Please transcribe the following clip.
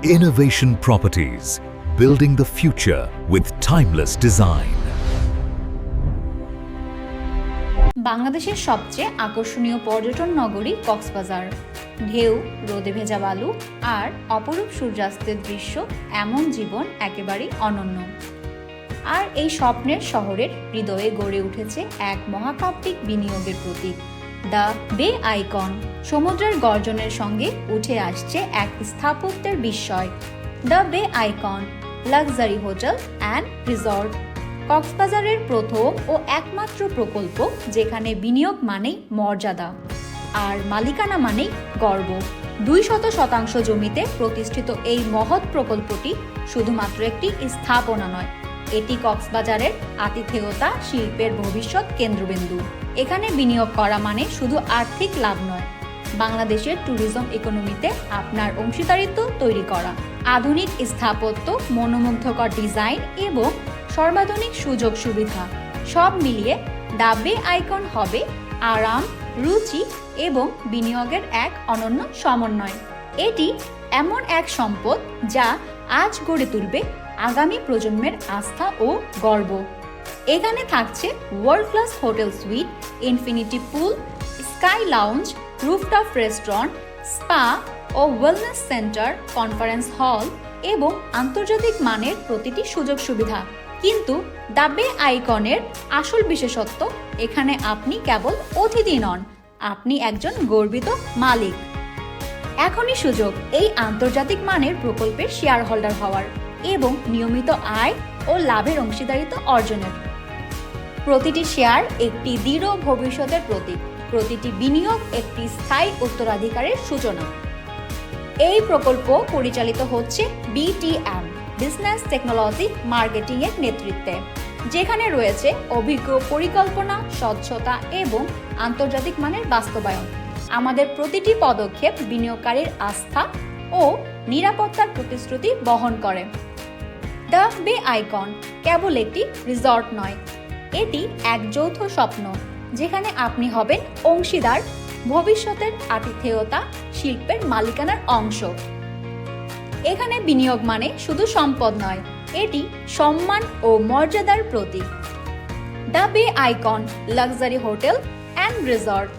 Innovation Properties, building the future with timeless design. বাংলাদেশের সবচেয়ে আকর্ষণীয় পর্যটন নগরী কক্সবাজার। ঢেউ, রোদে ভেজা বালু আর অপরূপ সূর্যাস্তের দৃশ্য, এমন জীবন একেবারেই অনন্য। আর এই স্বপ্নের শহরের হৃদয়ে গড়ে উঠেছে এক মহাকাব্যিক বিনিয়োগের প্রতীক, দ্য বে আইকন। সমুদ্রের গর্জনের সঙ্গে উঠে আসছে এক স্থাপত্যের বিস্ময়। দ্য বে icon luxury hotel and resort, কক্সবাজারের প্রথম ও একমাত্র প্রকল্প যেখানে বিনিয়োগ মানেই মর্যাদা আর মালিকানা মানেই গর্ব। 200% জমিতে প্রতিষ্ঠিত এই মহৎ প্রকল্পটি শুধুমাত্র একটি স্থাপনা নয়, এটি কক্সবাজারের আতিথেয়তা শিল্পের ভবিষ্যৎ কেন্দ্রবিন্দু। এখানে বিনিয়োগ করা মানে শুধু আর্থিক লাভ নয়, বাংলাদেশের ট্যুরিজম ইকোনমিতে আপনার অংশীদারিত্ব তৈরি করা। আধুনিক স্থাপত্য, মনোমুগ্ধকর ডিজাইন এবং সর্বাধুনিক সুযোগ সুবিধা সব মিলিয়ে দ্য বে আইকন হবে আরাম, রুচি এবং বিনিয়োগের এক অনন্য সমন্বয়। এটি এমন এক সম্পদ যা আজ গড়ে তুলবে আগামী প্রজন্মের আস্থা ও গর্ব। এখানে থাকছে world class hotel suite, infinity pool, sky lounge, rooftop restaurant, spa ও ওয়েলনেস সেন্টার, কনফারেন্স হল এবং আন্তর্জাতিক মানের প্রতিটি সুযোগ সুবিধা। কিন্তু দ্য বে আইকনের আসল বিশেষত্ব, এখানে আপনি কেবল অতিথি নন, আপনি একজন গর্বিত মালিক। এখনই সুযোগ এই আন্তর্জাতিক মানের প্রকল্পের শেয়ার হোল্ডার হওয়ার এবং নিয়মিত আয় ও লাভের অংশীদারিত্ব অর্জনের। প্রতিটি শেয়ার একটি দৃঢ় ভবিষ্যতের প্রতীক, প্রতিটি বিনিয়োগ একটি স্থায়ী উত্তরাধিকারের সূচনা। এই প্রকল্প পরিচালিত হচ্ছে BTM বিজনেস টেকনোলজি মার্কেটিং এর নেতৃত্বে, যেখানে রয়েছে অভিজ্ঞ পরিকল্পনা, স্বচ্ছতা এবং আন্তর্জাতিক মানের বাস্তবায়ন। আমাদের প্রতিটি পদক্ষেপ বিনিয়োগকারীর আস্থা ও নিরাপত্তার প্রতিশ্রুতি বহন করে। দ্য বে আইকন কেবল একটি রিসর্ট নয়, এটি এক যৌথ স্বপ্ন যেখানে আপনি হবেন অংশীদার, ভবিষ্যতের আতিথেয়তা শিল্পের মালিকানার অংশ। এখানে বিনিয়োগ মানে শুধু সম্পদ নয়, এটি সম্মান ও মর্যাদার প্রতীক। দ্য বে icon luxury hotel and resort,